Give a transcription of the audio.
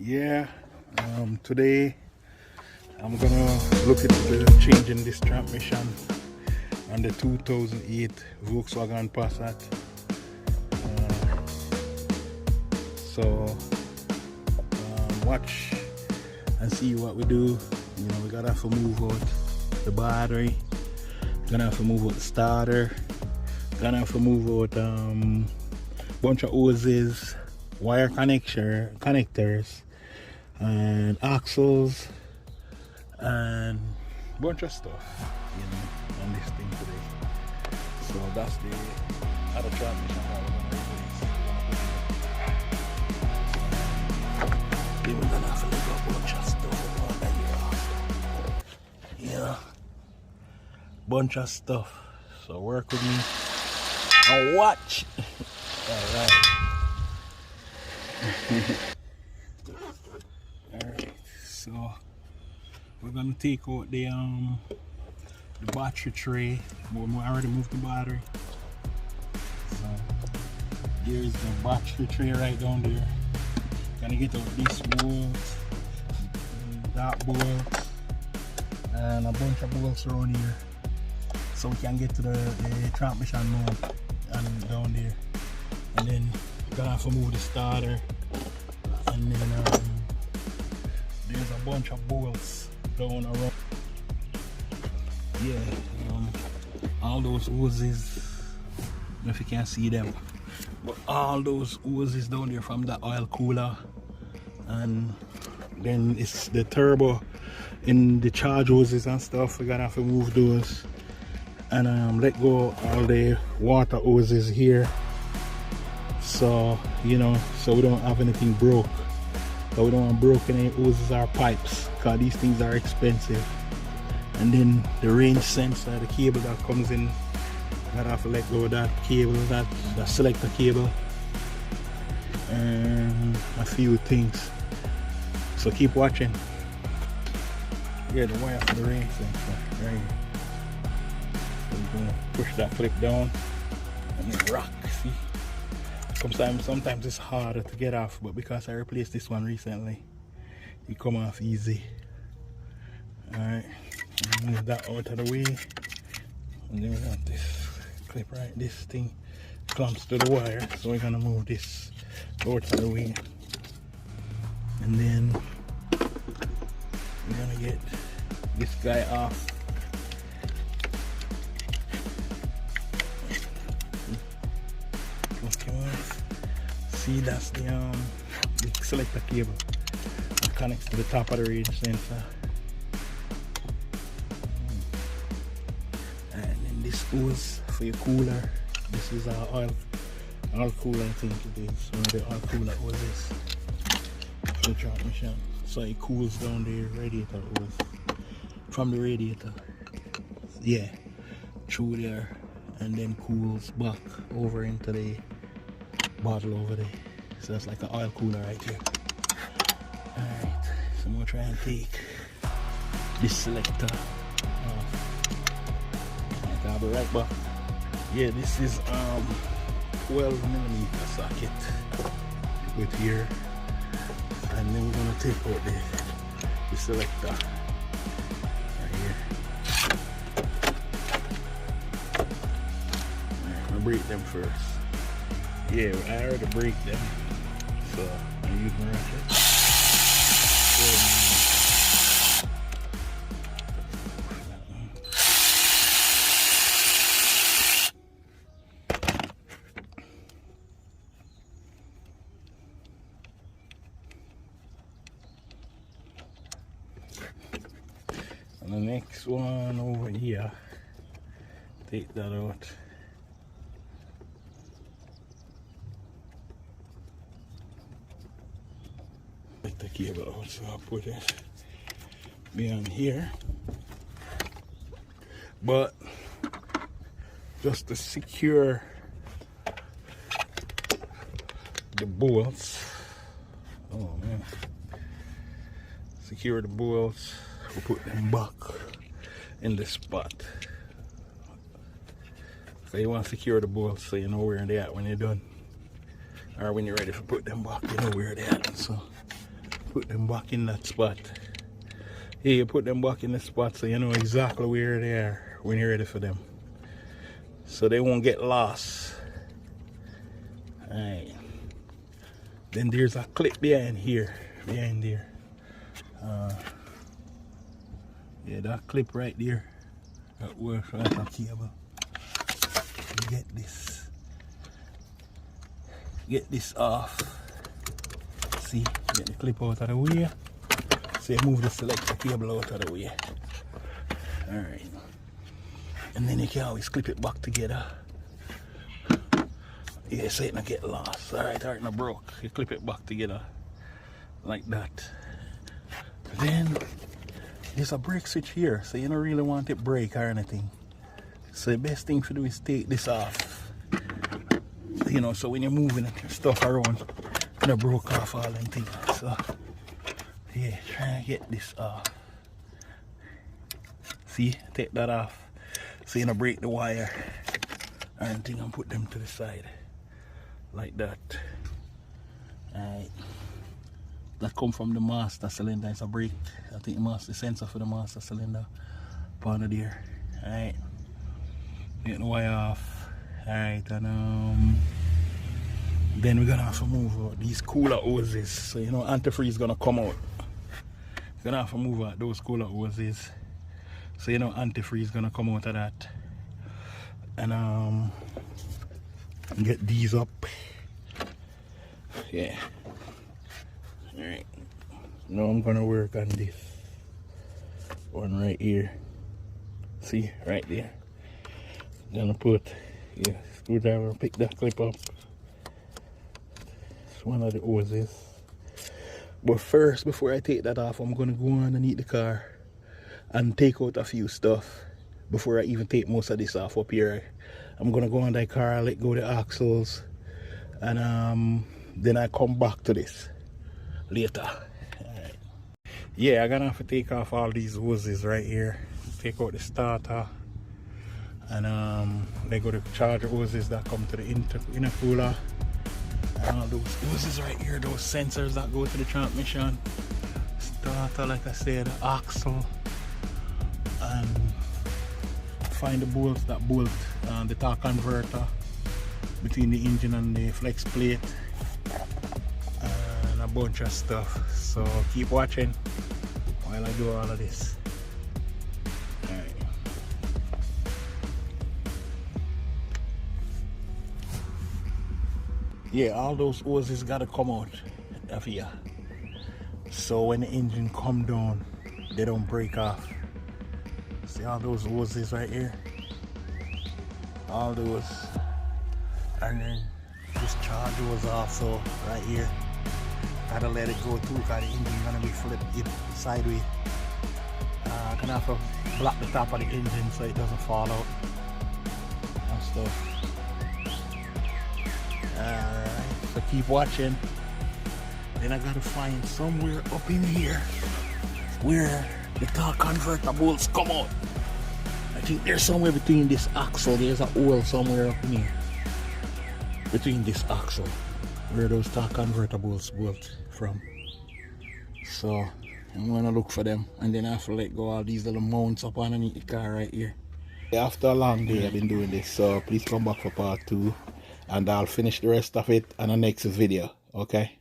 Yeah, today I'm gonna look at the changing this transmission on the 2008 Volkswagen Passat. So watch and see what we do. You know, we gotta have to move out the battery, gonna have to move out the starter, gonna have to move out bunch of hoses, wire connectors, and axles, and bunch of stuff, you know, on this thing today. So that's the other transmission that we're gonna replace. Then we're gonna have to look up a bunch of stuff on that here. Yeah, bunch of stuff. So work with me and watch. All right. Alright, so we're gonna take out the battery tray. We already moved the battery. So there's the battery tray right down there. Gonna get out this bolt, that bolt, and a bunch of bolts around here, so we can get to the transmission mount and down there. And then gonna have to move the starter, and then there's a bunch of bolts down around. Yeah, all those hoses, I don't know if you can see them, but all those hoses down there from the oil cooler, and then it's the turbo in the charge hoses and stuff. We're gonna have to move those, and let go all the water hoses here. So, you know, so we don't have anything broke. So we don't want broken any hoses or pipes, because these things are expensive. And then the range sensor, the cable that comes in, gotta have to let go of that cable, that selector cable, and a few things. So keep watching. Yeah, the wire for the range sensor, right? So we're gonna push that clip down and it rock, see? Sometimes it's harder to get off, but because I replaced this one recently, it come off easy. Alright, move that out of the way, and then we got this clip right. This thing clamps to the wire, so we're gonna move this out of the way, and then we're gonna get this guy off. See, that's the selector cable that connects to the top of the range sensor. And then this goes for your cooler. This is our oil cooler, I think it is. One of the oil cooler hoses for the transmission. So it cools down the radiator hose from the radiator. Yeah, through there, and then cools back over into the bottle over there. So that's like an oil cooler right here. Alright, so I'm gonna try and take this selector off. I'll be right back. Yeah, this is 12mm socket with here, and then we're gonna take out the selector right here. Alright, I'm gonna break them first. Yeah, I already break them, so I'm using my ratchet. And the next one over here, take that out. Take the cable out, so I'll put it behind here. But just to secure the bolts, oh man, secure the bolts, we'll put them back in the spot. So you want to secure the bolts so you know where they're at when you're done, or when you're ready to put them back, you know where they're at. So put them back in that spot. Yeah, you put them back in the spot so you know exactly where they are when you're ready for them, so they won't get lost. Alright, then there's a clip behind here, behind there. Yeah, that clip right there, that works like a cable. You get this off. See, get the clip out of the way. So you move the selector cable out of the way. Alright, and then you can always clip it back together. Yeah, so it not get lost. Alright, or it not broke. You clip it back together like that. Then there's a brake switch here, so you don't really want it break or anything. So the best thing to do is take this off. You know, so when you're moving stuff around, you don't broke off all them things. So yeah, try to get this off. See, take that off so you don't break the wire or anything, and put them to the side like that. Alright, that come from the master cylinder. It's a brake. I think the master sensor for the master cylinder part of there. Alright, get the wire off. Alright, and then we're gonna have to move out these cooler hoses. So you know antifreeze is gonna come out. We're gonna have to move out those cooler hoses. So you know antifreeze is gonna come out of that. And get these up. Yeah. Alright. Now I'm gonna work on this one right here. See, right there. Gonna put, yeah, screwdriver, pick that clip up. It's one of the hoses. But first, before I take that off, I'm gonna go underneath the car and take out a few stuff before I even take most of this off up here. I'm gonna go on that car, let go of the axles, and then I come back to this later. Alright. Yeah, I'm gonna have to take off all these hoses right here. Take out the starter, and they go to charger hoses that come to the intercooler, and all those hoses right here, those sensors that go to the transmission, starter, like I said, axle, and find the bolts that bolt the torque converter between the engine and the flex plate, and a bunch of stuff. So keep watching while I do all of this. Alright. Yeah, all those hoses gotta come out of here, so when the engine come down they don't break off. See all those hoses right here, all those, and then this charger was also right here. Gotta let it go too, because the engine gonna be flipped sideways. Gonna have to block the top of the engine so it doesn't fall out and stuff. Alright, so keep watching. Then I gotta find somewhere up in here where the torque converter bolts come out. I think there's somewhere between this axle. There's a hole somewhere up in here between this axle where those torque converter bolts bolt from. So I'm gonna look for them, and then I have to let go all these little mounts up underneath the car right here. After a long day I've been doing this, so please come back for part 2 and I'll finish the rest of it on the next video. Okay.